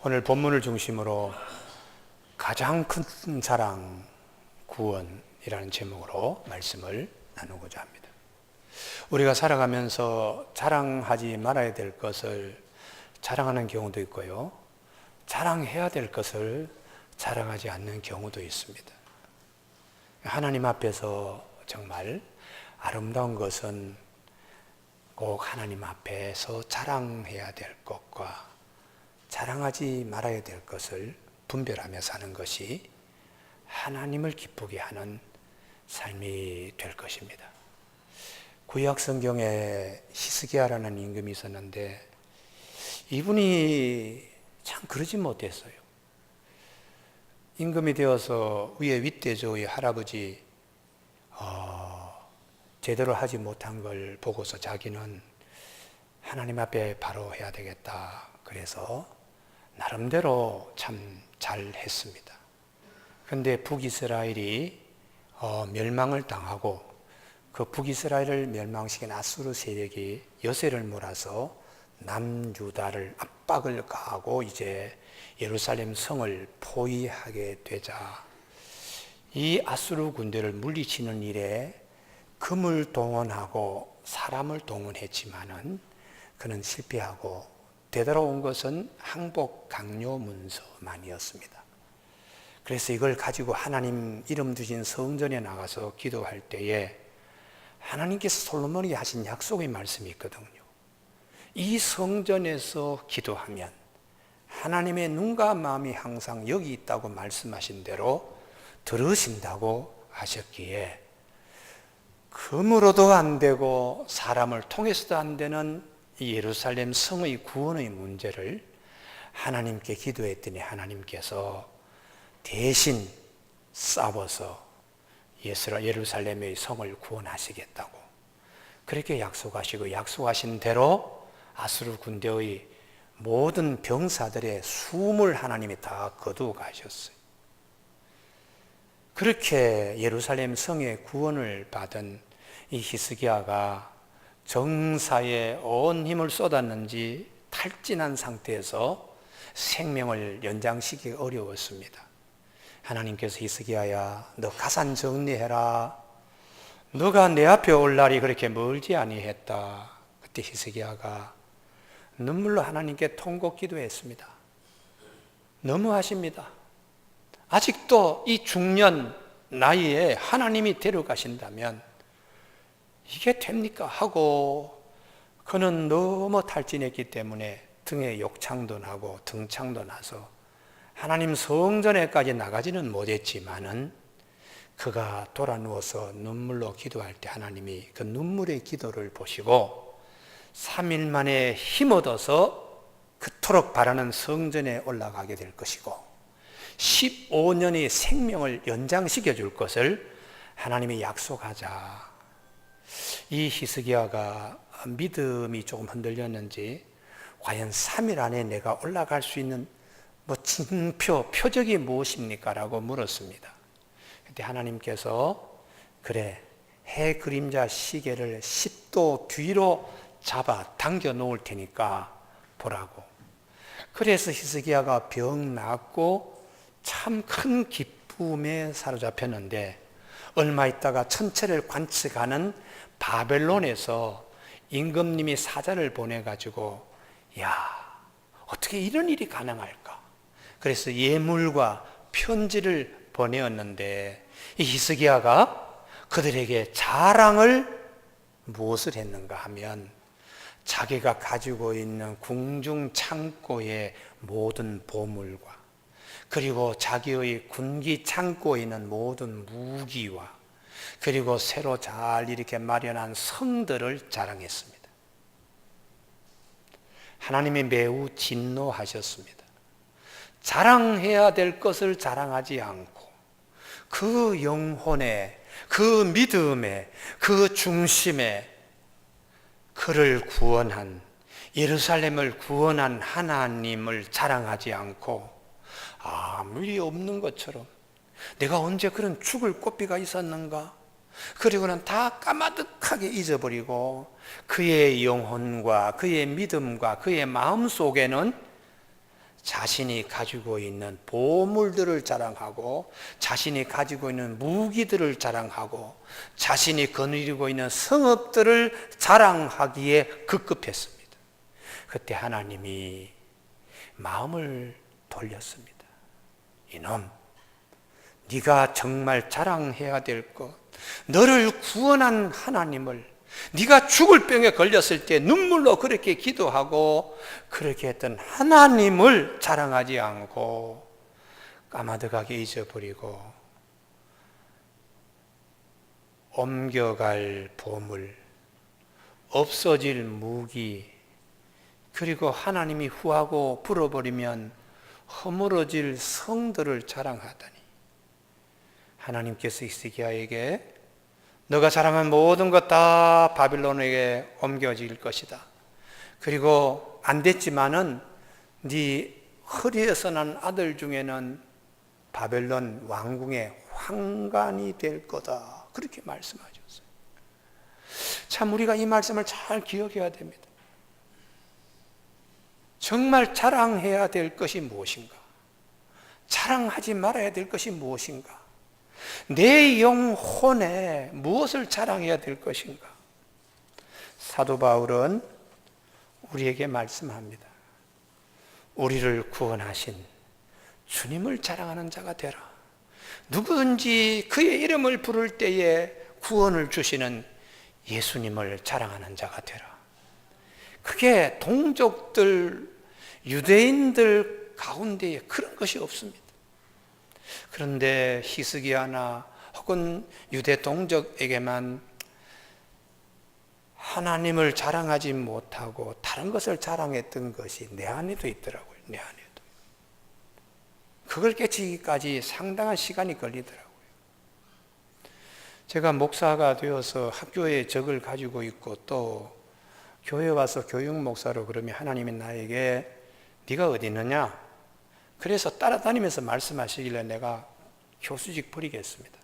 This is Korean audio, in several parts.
오늘 본문을 중심으로 가장 큰 자랑, 구원이라는 제목으로 말씀을 나누고자 합니다. 우리가 살아가면서 자랑하지 말아야 될 것을 자랑하는 경우도 있고요, 자랑해야 될 것을 자랑하지 않는 경우도 있습니다. 하나님 앞에서 정말 아름다운 것은 꼭 하나님 앞에서 자랑해야 될 것과 자랑하지 말아야 될 것을 분별하며 사는 것이 하나님을 기쁘게 하는 삶이 될 것입니다. 구약 성경에 히스기야라는 임금이 있었는데 이분이 참 그러지 못했어요. 임금이 되어서 위에 윗대조의 할아버지 제대로 하지 못한 걸 보고서 자기는 하나님 앞에 바로 해야 되겠다. 그래서 나름대로 참 잘했습니다. 그런데 북이스라엘이 멸망을 당하고 그 북이스라엘을 멸망시킨 아수르 세력이 여세를 몰아서 남유다를 압박을 가하고 이제 예루살렘 성을 포위하게 되자 이 아수르 군대를 물리치는 일에 금을 동원하고 사람을 동원했지만은 그는 실패하고 되돌아온 것은 항복 강요 문서만이었습니다. 그래서 이걸 가지고 하나님 이름 주신 성전에 나가서 기도할 때에 하나님께서 솔로몬에게 하신 약속의 말씀이 있거든요. 이 성전에서 기도하면 하나님의 눈과 마음이 항상 여기 있다고 말씀하신 대로 들으신다고 하셨기에 금으로도 안 되고 사람을 통해서도 안 되는 이 예루살렘 성의 구원의 문제를 하나님께 기도했더니 하나님께서 대신 싸워서 예루살렘의 성을 구원하시겠다고 그렇게 약속하시고 약속하신 대로 아수르 군대의 모든 병사들의 숨을 하나님이 다 거두어 가셨어요. 그렇게 예루살렘 성의 구원을 받은 이 히스기야가 정사에 온 힘을 쏟았는지 탈진한 상태에서 생명을 연장시키기 어려웠습니다. 하나님께서 히스기야야 너 가산 정리해라. 너가 내 앞에 올 날이 그렇게 멀지 아니했다. 그때 히스기야가 눈물로 하나님께 통곡 기도했습니다. 너무하십니다. 아직도 이 중년 나이에 하나님이 데려가신다면 이게 됩니까? 하고 그는 너무 탈진했기 때문에 등에 욕창도 나고 등창도 나서 하나님 성전에까지 나가지는 못했지만은 그가 돌아 누워서 눈물로 기도할 때 하나님이 그 눈물의 기도를 보시고 3일 만에 힘 얻어서 그토록 바라는 성전에 올라가게 될 것이고 15년의 생명을 연장시켜 줄 것을 하나님이 약속하자. 이 히스기야가 믿음이 조금 흔들렸는지 과연 3일 안에 내가 올라갈 수 있는 표적이 무엇입니까? 라고 물었습니다. 그때 하나님께서 그래 해 그림자 시계를 10도 뒤로 잡아 당겨 놓을 테니까 보라고. 그래서 히스기야가 병 낫고 참 큰 기쁨에 사로잡혔는데 얼마 있다가 천체를 관측하는 바벨론에서 임금님이 사자를 보내가지고 야 어떻게 이런 일이 가능할까? 그래서 예물과 편지를 보내었는데 이 히스기야가 그들에게 자랑을 무엇을 했는가 하면 자기가 가지고 있는 궁중 창고의 모든 보물과 그리고 자기의 군기 창고에 있는 모든 무기와 그리고 새로 잘 이렇게 마련한 성들을 자랑했습니다. 하나님이 매우 진노하셨습니다. 자랑해야 될 것을 자랑하지 않고 그 영혼에 그 믿음에 그 중심에 그를 구원한 예루살렘을 구원한 하나님을 자랑하지 않고 아무 일이 없는 것처럼 내가 언제 그런 죽을 꽃비가 있었는가? 그리고는 다 까마득하게 잊어버리고 그의 영혼과 그의 믿음과 그의 마음 속에는 자신이 가지고 있는 보물들을 자랑하고 자신이 가지고 있는 무기들을 자랑하고 자신이 거느리고 있는 성읍들을 자랑하기에 급급했습니다. 그때 하나님이 마음을 돌렸습니다. 이놈, 네가 정말 자랑해야 될 것, 너를 구원한 하나님을, 네가 죽을 병에 걸렸을 때 눈물로 그렇게 기도하고 그렇게 했던 하나님을 자랑하지 않고 까마득하게 잊어버리고 옮겨갈 보물, 없어질 무기, 그리고 하나님이 후하고 불어버리면 허물어질 성들을 자랑하다니, 하나님께서 히스기야에게 너가 자랑한 모든 것 다 바빌론에게 옮겨질 것이다. 그리고 안 됐지만은 네 허리에서 난 아들 중에는 바벨론 왕궁의 황관이 될 거다. 그렇게 말씀하셨어요. 참 우리가 이 말씀을 잘 기억해야 됩니다. 정말 자랑해야 될 것이 무엇인가? 자랑하지 말아야 될 것이 무엇인가? 내 영혼에 무엇을 자랑해야 될 것인가? 사도 바울은 우리에게 말씀합니다. 우리를 구원하신 주님을 자랑하는 자가 되라. 누구든지 그의 이름을 부를 때에 구원을 주시는 예수님을 자랑하는 자가 되라. 그게 동족들, 유대인들 가운데에 그런 것이 없습니다. 그런데 히스기야나 혹은 유대 동족에게만 하나님을 자랑하지 못하고 다른 것을 자랑했던 것이 내 안에도 있더라고요. 내 안에도. 그걸 깨치기까지 상당한 시간이 걸리더라고요. 제가 목사가 되어서 학교에 적을 가지고 있고 또 교회 와서 교육 목사로 그러면 하나님이 나에게 네가 어디 있느냐? 그래서 따라다니면서 말씀하시길래 내가 교수직 버리겠습니다.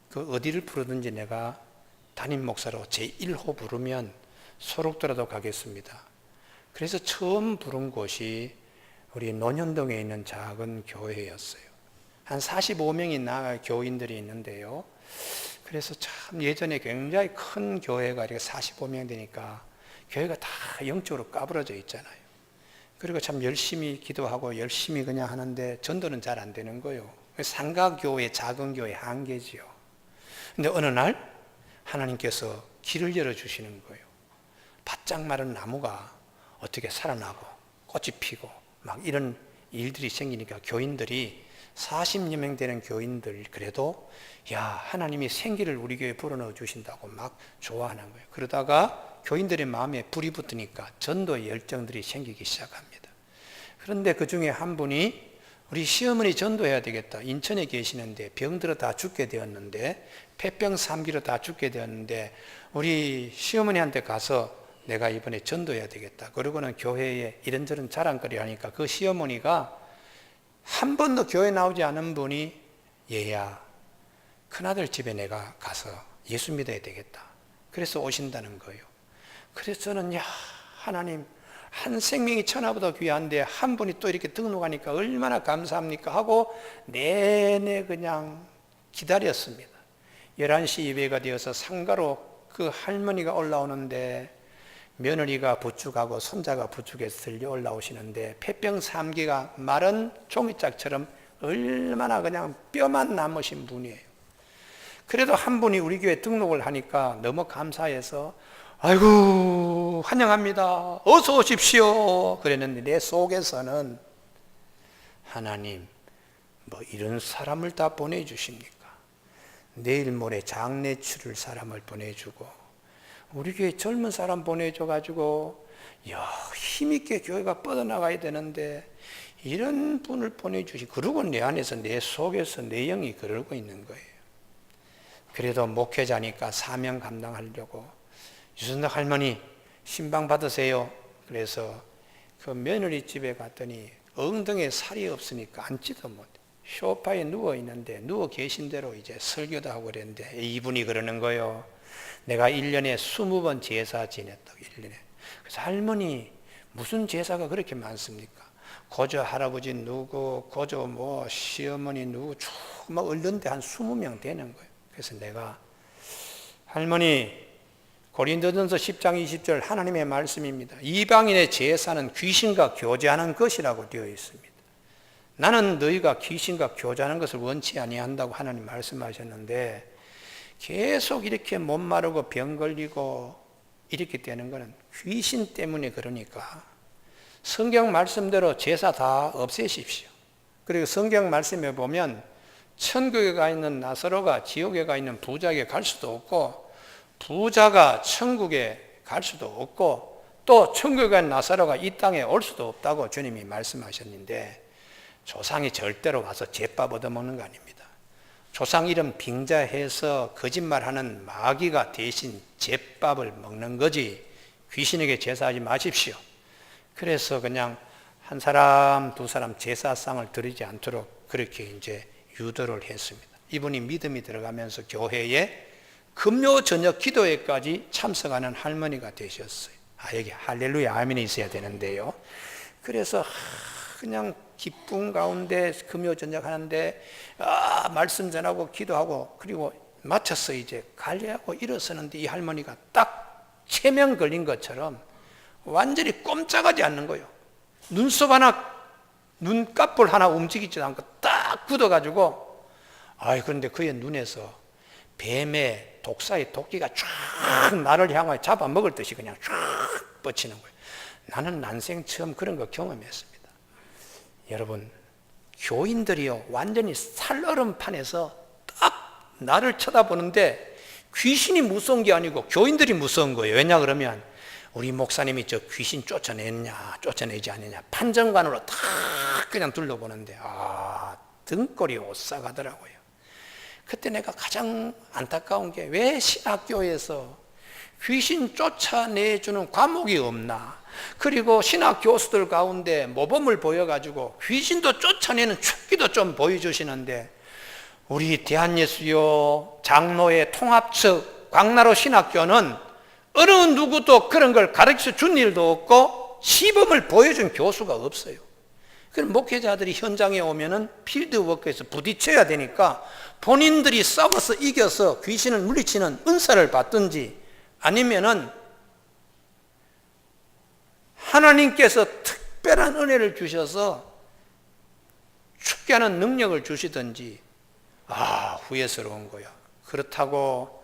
그 어디를 부르든지 내가 담임 목사로 제1호 부르면 소록도라도 가겠습니다. 그래서 처음 부른 곳이 우리 논현동에 있는 작은 교회였어요. 한 45명이 나갈 교인들이 있는데요. 그래서 참 예전에 굉장히 큰 교회가 이렇게 45명 되니까 교회가 다 영적으로 까부러져 있잖아요. 그리고 참 열심히 기도하고 열심히 그냥 하는데 전도는 잘 안 되는 거예요. 상가교회, 작은 교회 한계지요. 근데 어느 날 하나님께서 길을 열어주시는 거예요. 바짝 마른 나무가 어떻게 살아나고 꽃이 피고 막 이런 일들이 생기니까 교인들이 40여 명 되는 교인들 그래도 야 하나님이 생기를 우리 교회에 불어넣어 주신다고 막 좋아하는 거예요. 그러다가 교인들의 마음에 불이 붙으니까 전도의 열정들이 생기기 시작합니다. 그런데 그 중에 한 분이 우리 시어머니 전도해야 되겠다. 인천에 계시는데 병들어 다 죽게 되었는데 폐병 3기로 다 죽게 되었는데 우리 시어머니한테 가서 내가 이번에 전도해야 되겠다. 그러고는 교회에 이런저런 자랑거리 하니까 그 시어머니가 한 번도 교회 나오지 않은 분이 얘야 큰아들 집에 내가 가서 예수 믿어야 되겠다. 그래서 오신다는 거예요. 그래서 저는 야 하나님 한 생명이 천하보다 귀한데 한 분이 또 이렇게 등록하니까 얼마나 감사합니까 하고 내내 그냥 기다렸습니다. 11시 예배가 되어서 상가로 그 할머니가 올라오는데 며느리가 부축하고 손자가 부축해서 들려 올라오시는데 폐병 3기가 마른 종이짝처럼 얼마나 그냥 뼈만 남으신 분이에요. 그래도 한 분이 우리 교회 등록을 하니까 너무 감사해서 아이고 환영합니다. 어서 오십시오. 그랬는데 내 속에서는 하나님 뭐 이런 사람을 다 보내주십니까? 내일 모레 장례 치를 사람을 보내주고 우리 교회 젊은 사람 보내줘가지고 야 힘있게 교회가 뻗어나가야 되는데 이런 분을 보내주시 그러고 내 안에서 내 속에서 내 영이 그러고 있는 거예요. 그래도 목회자니까 사명 감당하려고 유선덕 할머니 신방 받으세요. 그래서 그 며느리 집에 갔더니 엉덩이에 살이 없으니까 앉지도 못해. 소파에 누워 있는데 누워 계신 대로 이제 설교도 하고 그랬는데 이분이 그러는 거예요. 내가 1년에 20번 제사 지냈다고 1년에. 그래서 할머니 무슨 제사가 그렇게 많습니까? 고조 할아버지 누구, 고조 뭐 시어머니 누구 쭉 막 얼른데 한 20명 되는 거예요. 그래서 내가 할머니 고린도전서 10장 20절 하나님의 말씀입니다. 이방인의 제사는 귀신과 교제하는 것이라고 되어 있습니다. 나는 너희가 귀신과 교제하는 것을 원치 아니한다고 하나님 말씀하셨는데 계속 이렇게 못 마르고 병 걸리고 이렇게 되는 것은 귀신 때문에 그러니까 성경 말씀대로 제사 다 없애십시오. 그리고 성경 말씀에 보면 천국에 가 있는 나사로가 지옥에 가 있는 부자에게 갈 수도 없고 부자가 천국에 갈 수도 없고 또 천국에 간 나사로가 이 땅에 올 수도 없다고 주님이 말씀하셨는데 조상이 절대로 와서 제밥 얻어먹는 거 아닙니다. 조상 이름 빙자해서 거짓말하는 마귀가 대신 제밥을 먹는 거지 귀신에게 제사하지 마십시오. 그래서 그냥 한 사람 두 사람 제사상을 드리지 않도록 그렇게 이제 유도를 했습니다. 이분이 믿음이 들어가면서 교회에 금요 저녁 기도회까지 참석하는 할머니가 되셨어요. 여기 할렐루야 아멘이 있어야 되는데요. 그래서 그냥 기쁨 가운데 금요 저녁 하는데 말씀 전하고 기도하고 그리고 마쳐서 이제 가려고 일어서는데 이 할머니가 딱 체면 걸린 것처럼 완전히 꼼짝하지 않는 거예요. 눈썹 하나 눈꺼풀 하나 움직이지 않고 딱 굳어가지고 그런데 그의 눈에서 뱀의 독사의 도끼가 쫙 나를 향하여 잡아먹을 듯이 그냥 쫙 뻗치는 거예요. 나는 난생 처음 그런 거 경험했습니다. 여러분 교인들이요 완전히 살얼음판에서 딱 나를 쳐다보는데 귀신이 무서운 게 아니고 교인들이 무서운 거예요. 왜냐 그러면 우리 목사님이 저 귀신 쫓아내느냐 쫓아내지 않느냐 판정관으로 다 그냥 둘러보는데 등골이 오싹하더라고요. 그때 내가 가장 안타까운 게 왜 신학교에서 귀신 쫓아내주는 과목이 없나. 그리고 신학 교수들 가운데 모범을 보여가지고 귀신도 쫓아내는 축기도 좀 보여주시는데 우리 대한예수교 장로회 통합측 광나로 신학교는 어느 누구도 그런 걸 가르쳐 준 일도 없고 시범을 보여준 교수가 없어요. 그럼 목회자들이 현장에 오면은 필드워크에서 부딪혀야 되니까 본인들이 싸워서 이겨서 귀신을 물리치는 은사를 받든지 아니면은 하나님께서 특별한 은혜를 주셔서 죽게 하는 능력을 주시든지 후회스러운 거야. 그렇다고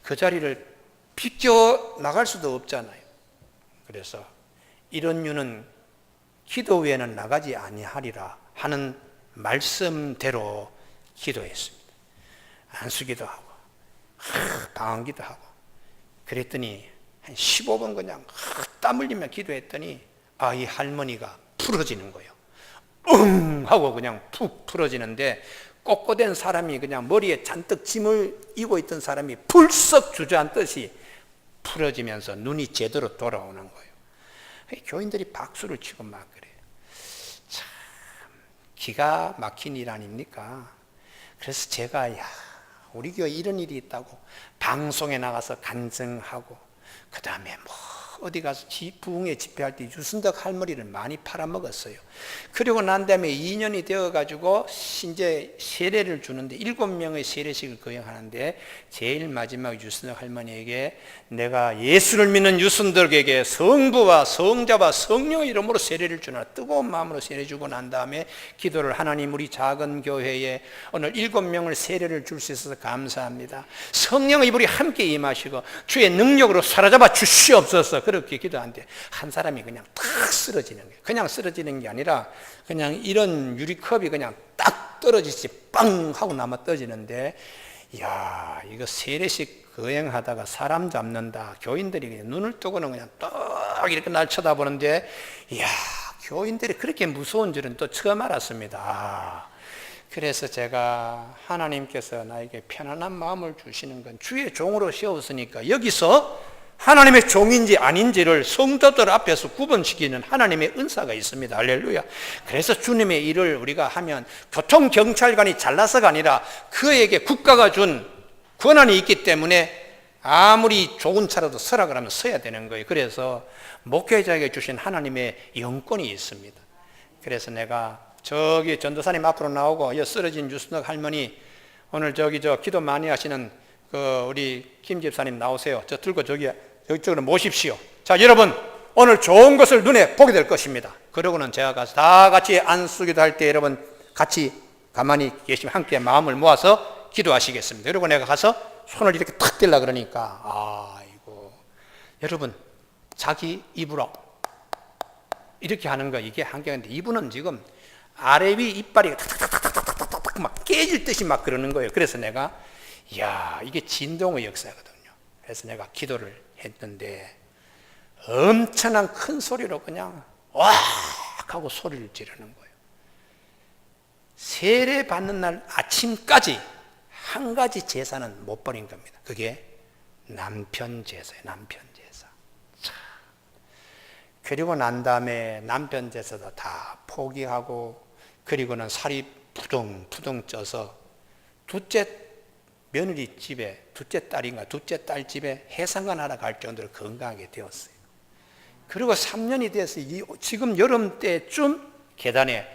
그 자리를 비껴 나갈 수도 없잖아요. 그래서 이런 유는 기도 외에는 나가지 아니하리라 하는 말씀대로 기도했습니다. 안수기도 하고 방언기도 하고 그랬더니 한 15분 그냥 땀 흘리며 기도했더니 이 할머니가 풀어지는 거예요. 하고 그냥 푹 풀어지는데 꼿꼿한 사람이 그냥 머리에 잔뜩 짐을 이고 있던 사람이 불썩 주저앉듯이 풀어지면서 눈이 제대로 돌아오는 거예요. 교인들이 박수를 치고 막 그래요. 참 기가 막힌 일 아닙니까? 그래서 제가 우리 교회 이런 일이 있다고 방송에 나가서 간증하고 그 다음에 어디 가서 부흥회 집회할 때 유순덕 할머니를 많이 팔아먹었어요. 그리고 난 다음에 2년이 되어가지고 이제 세례를 주는데 7명의 세례식을 거행하는데 제일 마지막 유순덕 할머니에게 내가 예수를 믿는 유순덕에게 성부와 성자와 성령의 이름으로 세례를 주노라 뜨거운 마음으로 세례 주고 난 다음에 기도를 하나님 우리 작은 교회에 오늘 7명을 세례를 줄 수 있어서 감사합니다. 성령의 불이 함께 임하시고 주의 능력으로 사로잡아 주시옵소서. 그렇게 기도하는데 한 사람이 그냥 탁 쓰러지는 거예요. 그냥 쓰러지는 게 아니라 그냥 이런 유리컵이 그냥 딱 떨어지지 빵 하고 남아 떨어지는데 이거 세례식 거행하다가 사람 잡는다. 교인들이 그냥 눈을 뜨고는 그냥 딱 이렇게 날 쳐다보는데 교인들이 그렇게 무서운 줄은 또 처음 알았습니다. 그래서 제가 하나님께서 나에게 편안한 마음을 주시는 건 주의 종으로 세웠으니까 여기서 하나님의 종인지 아닌지를 성도들 앞에서 구분시키는 하나님의 은사가 있습니다. 할렐루야. 그래서 주님의 일을 우리가 하면 교통경찰관이 잘나서가 아니라 그에게 국가가 준 권한이 있기 때문에 아무리 좋은 차라도 서라 그러면 서야 되는 거예요. 그래서 목회자에게 주신 하나님의 영권이 있습니다. 그래서 내가 저기 전도사님 앞으로 나오고 쓰러진 유순덕 할머니 오늘 저기 기도 많이 하시는 우리 김 집사님 나오세요. 저 들고 여기쪽으로 모십시오. 자, 여러분 오늘 좋은 것을 눈에 보게 될 것입니다. 그러고는 제가 가서 다 같이 안수기도 할 때 여러분 같이 가만히 계시면 함께 마음을 모아서 기도하시겠습니다. 그리고 내가 가서 손을 이렇게 탁 댈라 그러니까 아이고, 여러분 자기 입으로 이렇게 하는 거 이게 한계인데 이분은 지금 아래 위 이빨이 탁탁탁탁탁탁탁 막 깨질 듯이 막 그러는 거예요. 그래서 내가 이야, 이게 진동의 역사거든요. 그래서 내가 기도를 했는데 엄청난 큰 소리로 그냥 와 하고 소리를 지르는 거예요. 세례 받는 날 아침까지 한 가지 제사는 못 버린 겁니다. 그게 남편 제사예요. 남편 제사. 그리고 난 다음에 남편 제사도 다 포기하고, 그리고는 살이 푸둥푸둥 쪄서 둘째 며느리 집에, 둘째 딸인가 둘째 딸 집에 해상관 하러 갈 정도로 건강하게 되었어요. 그리고 3년이 돼서 지금 여름 때쯤 계단에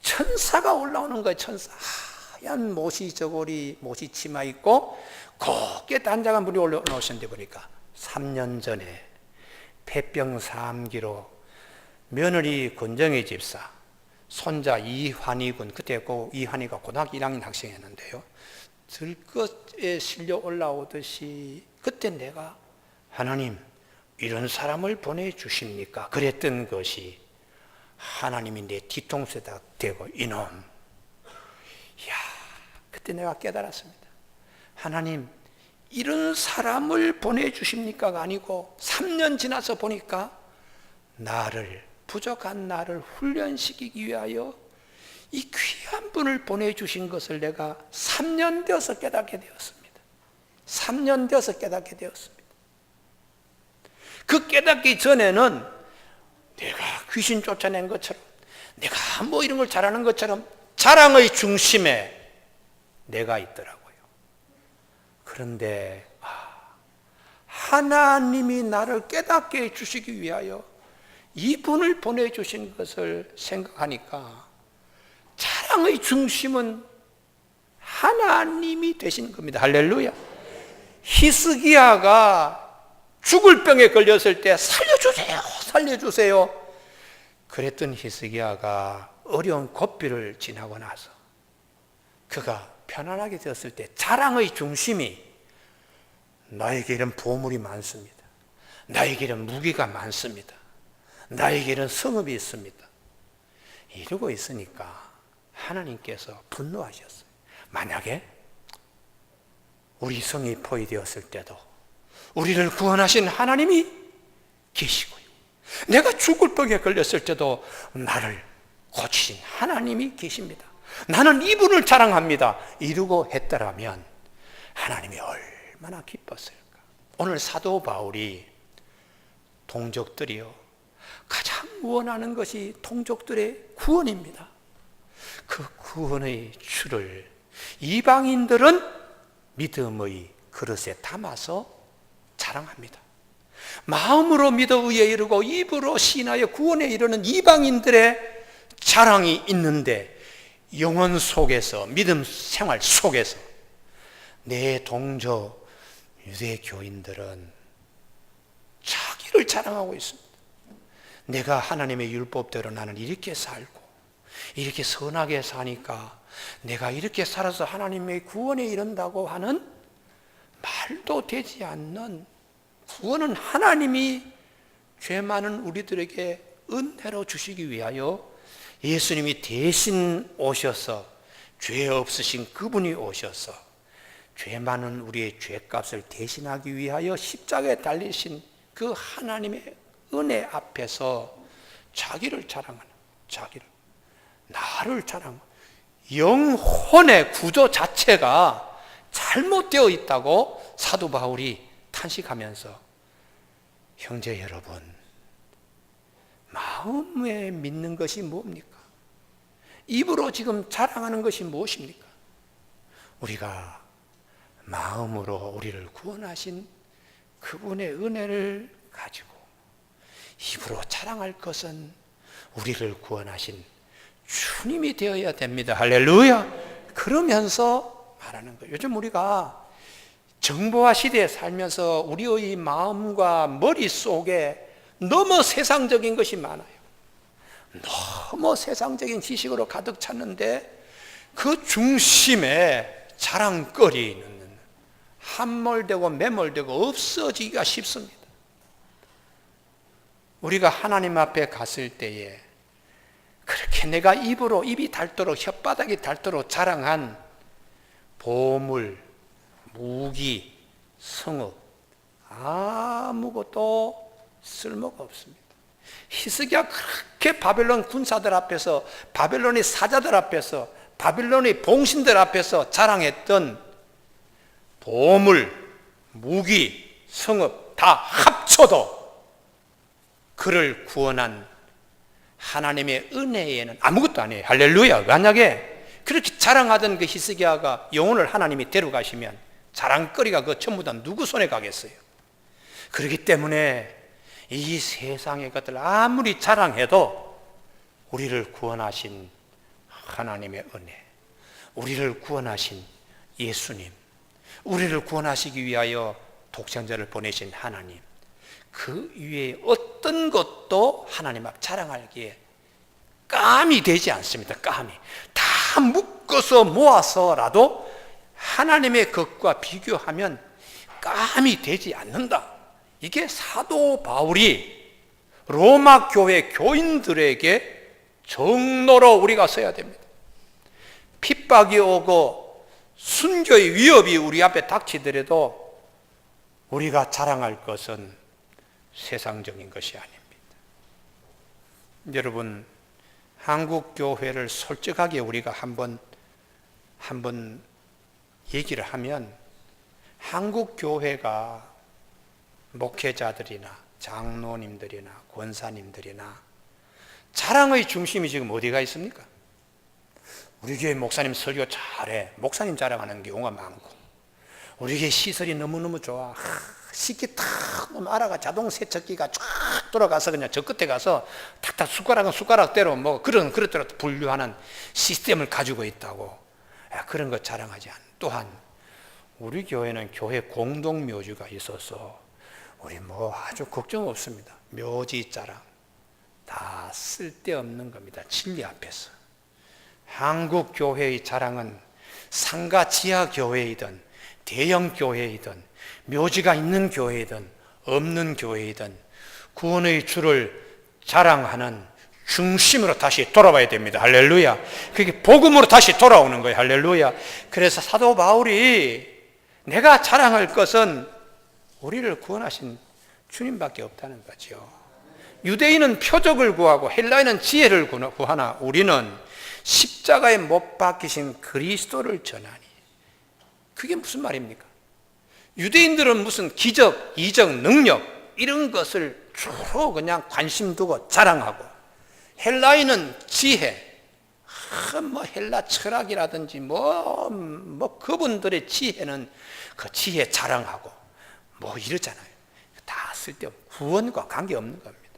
천사가 올라오는 거예요. 천사. 하얀 모시 저고리, 모시 치마 입고 곱게 단장한 분이 올라오셨는데 보니까 3년 전에 폐병 3기로 며느리 권정희 집사, 손자 이환희 군, 그때 이환희가 고등학교 1학년 학생이었는데요. 들것에 실려 올라오듯이 그때 내가 하나님 이런 사람을 보내주십니까? 그랬던 것이 하나님이 내 뒤통수에다 대고 이놈. 이야, 그때 내가 깨달았습니다. 하나님 이런 사람을 보내주십니까가 아니고 3년 지나서 보니까 부족한 나를 훈련시키기 위하여 이 귀한 분을 보내주신 것을 내가 3년 되어서 깨닫게 되었습니다. 3년 되어서 깨닫게 되었습니다. 그 깨닫기 전에는 내가 귀신 쫓아낸 것처럼, 내가 뭐 이런 걸 잘하는 것처럼 자랑의 중심에 내가 있더라고요. 그런데 하나님이 나를 깨닫게 해주시기 위하여 이분을 보내주신 것을 생각하니까 자랑의 중심은 하나님이 되신 겁니다. 할렐루야. 히스기야가 죽을 병에 걸렸을 때 살려주세요, 살려주세요. 그랬던 히스기야가 어려운 고비를 지나고 나서 그가 편안하게 되었을 때 자랑의 중심이 나에게는 보물이 많습니다. 나에게는 무기가 많습니다. 나에게는 성읍이 있습니다. 이러고 있으니까 하나님께서 분노하셨어요. 만약에 우리 성이 포위되었을 때도 우리를 구원하신 하나님이 계시고요, 내가 죽을 병에 걸렸을 때도 나를 고치신 하나님이 계십니다. 나는 이분을 자랑합니다. 이러고 했더라면 하나님이 얼마나 기뻤을까. 오늘 사도 바울이 동족들이요, 가장 원하는 것이 동족들의 구원입니다. 그 구원의 줄을 이방인들은 믿음의 그릇에 담아서 자랑합니다. 마음으로 믿어 의에 이르고 입으로 신하여 구원에 이르는 이방인들의 자랑이 있는데, 영혼 속에서, 믿음 생활 속에서 내 동족 유대교인들은 자기를 자랑하고 있습니다. 내가 하나님의 율법대로 나는 이렇게 살고 이렇게 선하게 사니까 내가 이렇게 살아서 하나님의 구원에 이른다고 하는 말도 되지 않는 구원은 하나님이 죄 많은 우리들에게 은혜로 주시기 위하여 예수님이 대신 오셔서, 죄 없으신 그분이 오셔서 죄 많은 우리의 죄값을 대신하기 위하여 십자가에 달리신 그 하나님의 은혜 앞에서 자기를 자랑하는, 나를 자랑하는 영혼의 구조 자체가 잘못되어 있다고 사도 바울이 탄식하면서, 형제 여러분, 마음에 믿는 것이 뭡니까? 입으로 지금 자랑하는 것이 무엇입니까? 우리가 마음으로 우리를 구원하신 그분의 은혜를 가지고 입으로 자랑할 것은 우리를 구원하신 주님이 되어야 됩니다. 할렐루야. 그러면서 말하는 거예요. 요즘 우리가 정보화 시대에 살면서 우리의 마음과 머릿속에 너무 세상적인 것이 많아요. 너무 세상적인 지식으로 가득 찼는데 그 중심에 자랑거리는 함몰되고 매몰되고 없어지기가 쉽습니다. 우리가 하나님 앞에 갔을 때에 그렇게 내가 입이 닳도록 혓바닥이 닳도록 자랑한 보물, 무기, 성읍 아무것도 쓸모가 없습니다. 히스기야 그렇게 바벨론 군사들 앞에서, 바벨론의 사자들 앞에서, 바벨론의 봉신들 앞에서 자랑했던 보물, 무기, 성읍 다 합쳐도 그를 구원한 하나님의 은혜에는 아무것도 아니에요. 할렐루야. 만약에 그렇게 자랑하던 그 히스기야가 영혼을 하나님이 데려가시면 자랑거리가 그 전부 다 누구 손에 가겠어요? 그렇기 때문에 이 세상의 것들 아무리 자랑해도 우리를 구원하신 하나님의 은혜, 우리를 구원하신 예수님, 우리를 구원하시기 위하여 독생자를 보내신 하나님, 그 위에 어떤 것도 하나님 앞 자랑하기에 깜이 되지 않습니다. 깜이 다 묶어서 모아서라도 하나님의 것과 비교하면 깜이 되지 않는다. 이게 사도 바울이 로마 교회 교인들에게 정로로 우리가 서야 됩니다. 핍박이 오고 순교의 위협이 우리 앞에 닥치더라도 우리가 자랑할 것은 세상적인 것이 아닙니다. 여러분, 한국 교회를 솔직하게 우리가 한번 얘기를 하면 한국 교회가 목회자들이나 장로님들이나 권사님들이나 자랑의 중심이 지금 어디가 있습니까? 우리 교회 목사님 설교 잘해. 목사님 자랑하는 경우가 많고, 우리 교회 시설이 너무너무 좋아. 쉽게 탁 알아가 자동 세척기가 쫙 돌아가서 그냥 저 끝에 가서 탁탁 숟가락은 숟가락대로 뭐 그릇대로 분류하는 시스템을 가지고 있다고. 그런 거 자랑하지 않아. 또한 우리 교회는 교회 공동 묘지가 있어서 우리 뭐 아주 걱정 없습니다. 묘지 자랑 다 쓸데없는 겁니다. 진리 앞에서. 한국 교회의 자랑은 상가 지하 교회이든 대형 교회이든 묘지가 있는 교회이든 없는 교회이든 구원의 주를 자랑하는 중심으로 다시 돌아와야 됩니다. 할렐루야. 그게 복음으로 다시 돌아오는 거예요. 할렐루야. 그래서 사도 바울이 내가 자랑할 것은 우리를 구원하신 주님밖에 없다는 거죠. 유대인은 표적을 구하고 헬라인은 지혜를 구하나 우리는 십자가에 못 박히신 그리스도를 전하니. 그게 무슨 말입니까? 유대인들은 무슨 기적, 이적, 능력 이런 것을 주로 그냥 관심 두고 자랑하고, 헬라인은 지혜, 뭐 헬라 철학이라든지 뭐 그분들의 지혜는 그 지혜 자랑하고 뭐 이러잖아요. 다 쓸데없고 구원과 관계없는 겁니다.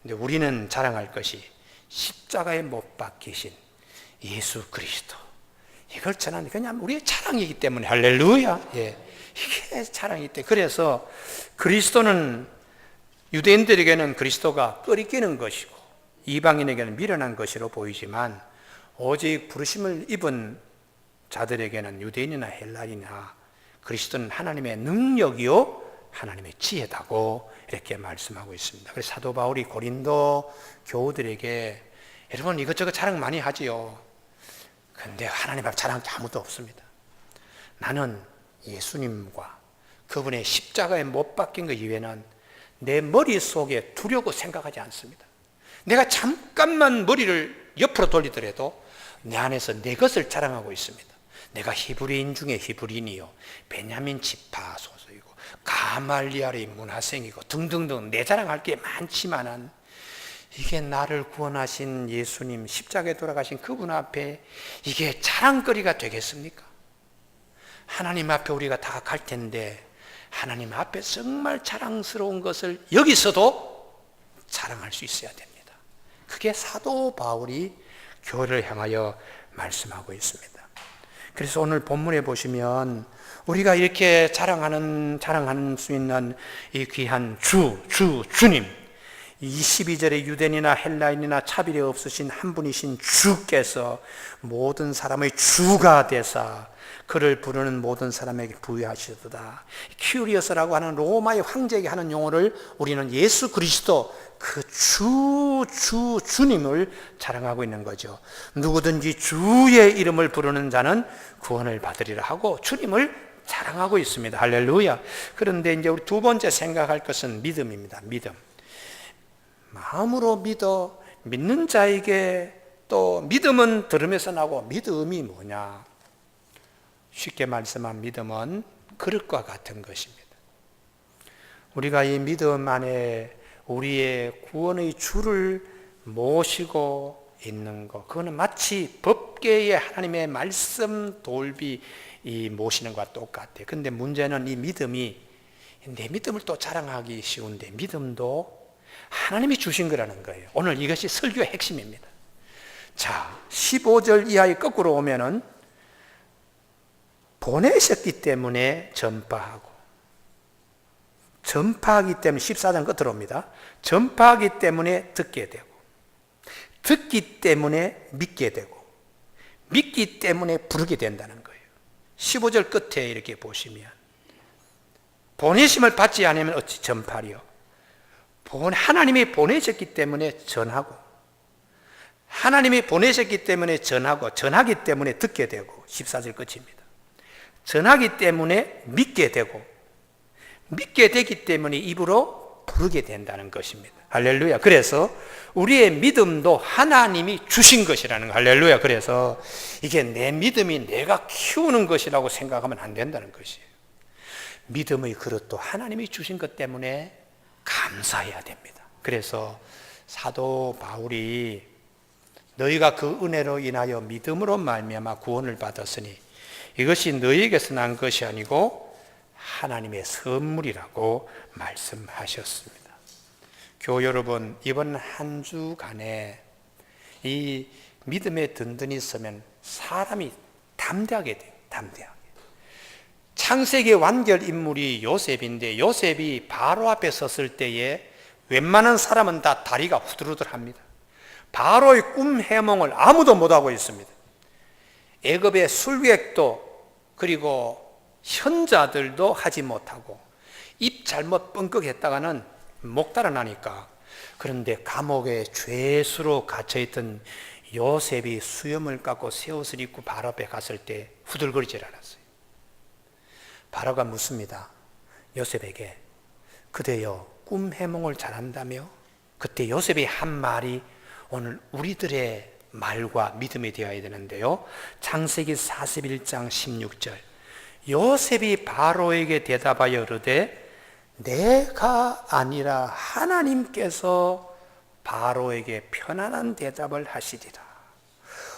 근데 우리는 자랑할 것이 십자가에 못 박히신 예수 그리스도, 이걸 전하는 그냥 우리의 자랑이기 때문에. 할렐루야. 예. 이게 자랑이기 때문에. 그래서 그리스도는 유대인들에게는 그리스도가 끓이기는 것이고 이방인에게는 미련한 것으로 보이지만 오직 부르심을 입은 자들에게는 유대인이나 헬라인이나 그리스도는 하나님의 능력이요 하나님의 지혜다고 이렇게 말씀하고 있습니다. 그래서 사도 바울이 고린도 교우들에게, 여러분 이것저것 자랑 많이 하지요. 근데 하나님 앞 자랑할 게 아무도 없습니다. 나는 예수님과 그분의 십자가에 못 박힌 것 이외에는 내 머릿속에 두려고 생각하지 않습니다. 내가 잠깐만 머리를 옆으로 돌리더라도 내 안에서 내 것을 자랑하고 있습니다. 내가 히브리인 중에 히브리인이요 베냐민 지파 소속이고 가말리알의 문화생이고 등등등 내 자랑할 게 많지만은 이게 나를 구원하신 예수님, 십자가에 돌아가신 그분 앞에 이게 자랑거리가 되겠습니까? 하나님 앞에 우리가 다 갈 텐데 하나님 앞에 정말 자랑스러운 것을 여기서도 자랑할 수 있어야 됩니다. 그게 사도 바울이 교회를 향하여 말씀하고 있습니다. 그래서 오늘 본문에 보시면 우리가 이렇게 자랑하는 수 있는 이 귀한 주님, 이 12절에 유대인이나 헬라인이나 차별이 없으신 한 분이신 주께서 모든 사람의 주가 되사 그를 부르는 모든 사람에게 부여하시도다. 큐리어스라고 하는 로마의 황제에게 하는 용어를 우리는 예수 그리스도 그 주님을 자랑하고 있는 거죠. 누구든지 주의 이름을 부르는 자는 구원을 받으리라 하고 주님을 자랑하고 있습니다. 할렐루야. 그런데 이제 우리 두 번째 생각할 것은 믿음입니다. 믿음. 마음으로 믿는 자에게 또 믿음은 들음에서 나고 믿음이 뭐냐? 쉽게 말씀한 믿음은 그릇과 같은 것입니다. 우리가 이 믿음 안에 우리의 구원의 주를 모시고 있는 것, 그거는 마치 법궤에 하나님의 말씀 돌비 모시는 것과 똑같아요. 근데 문제는 이 믿음이 내 믿음을 또 자랑하기 쉬운데 믿음도 하나님이 주신 거라는 거예요. 오늘 이것이 설교의 핵심입니다. 자, 15절 이하에 거꾸로 오면은 보내셨기 때문에 전파하고, 전파하기 때문에 14장 끝으로 옵니다. 전파하기 때문에 듣게 되고, 듣기 때문에 믿게 되고, 믿기 때문에 부르게 된다는 거예요. 15절 끝에 이렇게 보시면 보내심을 받지 않으면 어찌 전파리요? 하나님이 보내셨기 때문에 전하고, 하나님이 보내셨기 때문에 전하고, 전하기 때문에 듣게 되고, 14절 끝입니다. 전하기 때문에 믿게 되고, 믿게 되기 때문에 입으로 부르게 된다는 것입니다. 할렐루야. 그래서 우리의 믿음도 하나님이 주신 것이라는 거. 할렐루야. 그래서 이게 내 믿음이 내가 키우는 것이라고 생각하면 안 된다는 것이에요. 믿음의 그릇도 하나님이 주신 것 때문에 감사해야 됩니다. 그래서 사도 바울이 너희가 그 은혜로 인하여 믿음으로 말미암아 구원을 받았으니 이것이 너희에게서 난 것이 아니고 하나님의 선물이라고 말씀하셨습니다. 교우 여러분, 이번 한 주간에 이 믿음에 든든히 서면 사람이 담대하게 돼요. 담대하게. 창세기의 완결 인물이 요셉인데, 요셉이 바로 앞에 섰을 때에 웬만한 사람은 다 다리가 후들후들합니다. 바로의 꿈 해몽을 아무도 못하고 있습니다. 애굽의 술객도 그리고 현자들도 하지 못하고 입 잘못 뻥끗했다가는 목 달아나니까. 그런데 감옥에 죄수로 갇혀있던 요셉이 수염을 깎고 새 옷을 입고 바로 앞에 갔을 때 후들거리질 않았어요. 바로가 묻습니다. 요셉에게 그대여 꿈 해몽을 잘한다며? 그때 요셉이 한 말이 오늘 우리들의 말과 믿음이 되어야 되는데요. 창세기 41장 16절 요셉이 바로에게 대답하여 이르되 내가 아니라 하나님께서 바로에게 편안한 대답을 하시리라.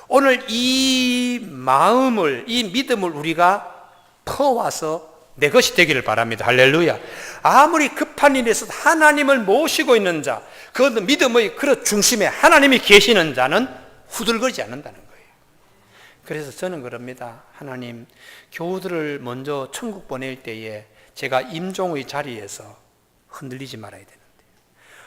오늘 이 마음을, 이 믿음을 우리가 퍼와서 내 것이 되기를 바랍니다. 할렐루야. 아무리 급한 일에 있어도 하나님을 모시고 있는 자, 그 믿음의 그릇 중심에 하나님이 계시는 자는 후들거리지 않는다는 거예요. 그래서 저는 그럽니다. 하나님, 교우들을 먼저 천국 보낼 때에 제가 임종의 자리에서 흔들리지 말아야 되는데,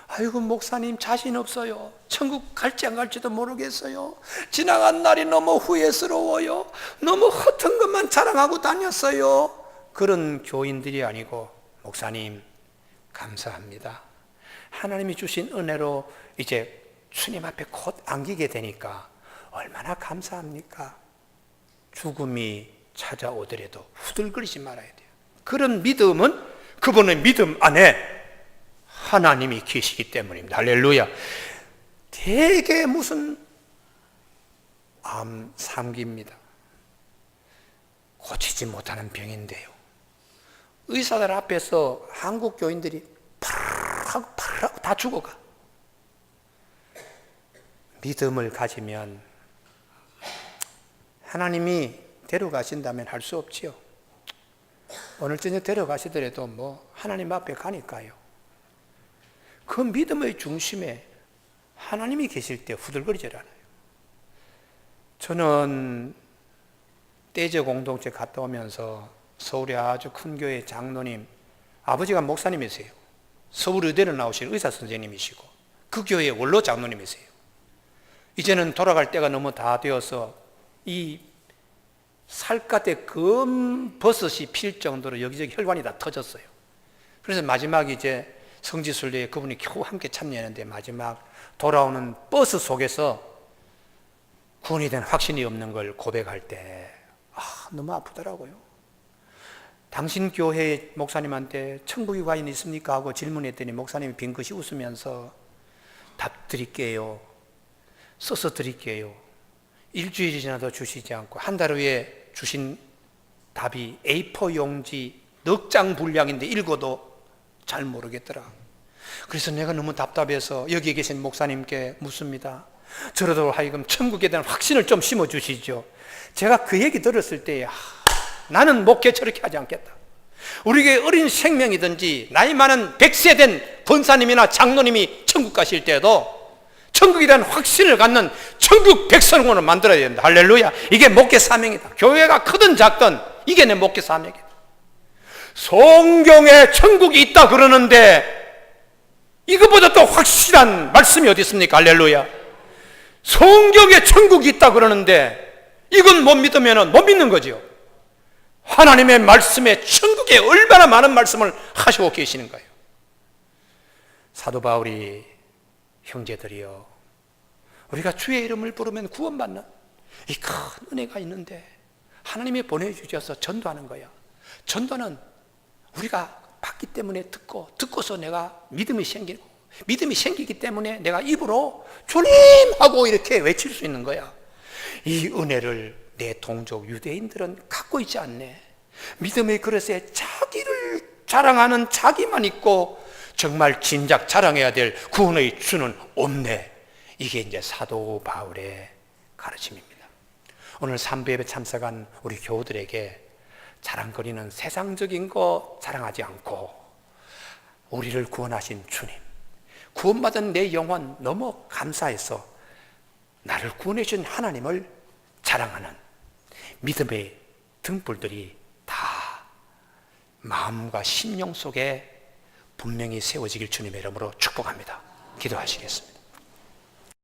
아이고 목사님 자신 없어요. 천국 갈지 안 갈지도 모르겠어요. 지나간 날이 너무 후회스러워요. 너무 허튼 것만 자랑하고 다녔어요. 그런 교인들이 아니고, 목사님 감사합니다. 하나님이 주신 은혜로 이제 주님 앞에 곧 안기게 되니까 얼마나 감사합니까? 죽음이 찾아오더라도 후들거리지 말아야 돼요. 그런 믿음은 그분의 믿음 안에 하나님이 계시기 때문입니다. 할렐루야. 되게 무슨 암 3기입니다. 고치지 못하는 병인데요. 의사들 앞에서 한국 교인들이 파라하고 다 죽어가. 믿음을 가지면 하나님이 데려가신다면 할 수 없지요. 오늘 저녁 데려가시더라도 뭐 하나님 앞에 가니까요. 그 믿음의 중심에 하나님이 계실 때 후들거리질 않아요. 저는 떼제 공동체 갔다 오면서 서울의 아주 큰 교회 장로님, 아버지가 목사님이세요. 서울의대를 나오신 의사 선생님이시고 그 교회의 원로 장로님이세요. 이제는 돌아갈 때가 너무 다 되어서 이 살갗에 검 버섯이 필 정도로 여기저기 혈관이 다 터졌어요. 그래서 마지막 이제 성지순례에 그분이 겨우 함께 참여했는데 마지막 돌아오는 버스 속에서 구원이 된 확신이 없는 걸 고백할 때 너무 아프더라고요. 당신 교회 목사님한테 천국에 과연 있습니까? 하고 질문했더니 목사님이 빙긋이 웃으면서 답 드릴게요. 써서 드릴게요. 일주일이 지나도 주시지 않고 한 달 후에 주신 답이 A4 용지 넉 장 분량인데 읽어도 잘 모르겠더라. 그래서 내가 너무 답답해서 여기 계신 목사님께 묻습니다. 저라도 하여금 천국에 대한 확신을 좀 심어주시죠. 제가 그 얘기 들었을 때 나는 목회 저렇게 하지 않겠다. 우리에게 어린 생명이든지 나이 많은 100세 된 권사님이나 장로님이 천국 가실 때에도 천국에 대한 확신을 갖는 천국 백성으로 만들어야 된다. 할렐루야. 이게 목회 사명이다. 교회가 크든 작든 이게 내 목회 사명이다. 성경에 천국이 있다 그러는데 이것보다 또 확실한 말씀이 어디 있습니까? 할렐루야. 성경에 천국이 있다 그러는데 이건 못 믿으면 못 믿는 거죠. 하나님의 말씀에 천국에 얼마나 많은 말씀을 하시고 계시는 거예요. 사도 바울이 형제들이여, 우리가 주의 이름을 부르면 구원받는 이 큰 은혜가 있는데 하나님이 보내주셔서 전도하는 거야. 전도는 우리가 받기 때문에 듣고서 내가 믿음이 생기고, 믿음이 생기기 때문에 내가 입으로 주님 하고 이렇게 외칠 수 있는 거야. 이 은혜를 내 동족 유대인들은 갖고 있지 않네. 믿음의 그릇에 자기를 자랑하는 자기만 있고 정말 진작 자랑해야 될 구원의 주는 없네. 이게 이제 사도 바울의 가르침입니다. 오늘 삼부예배 참석한 우리 교우들에게 자랑거리는 세상적인 거 자랑하지 않고 우리를 구원하신 주님, 구원받은 내 영혼 너무 감사해서 나를 구원해 주신 하나님을 자랑하는 믿음의 등불들이 다 마음과 심령 속에 분명히 세워지길 주님의 이름으로 축복합니다. 기도하시겠습니다.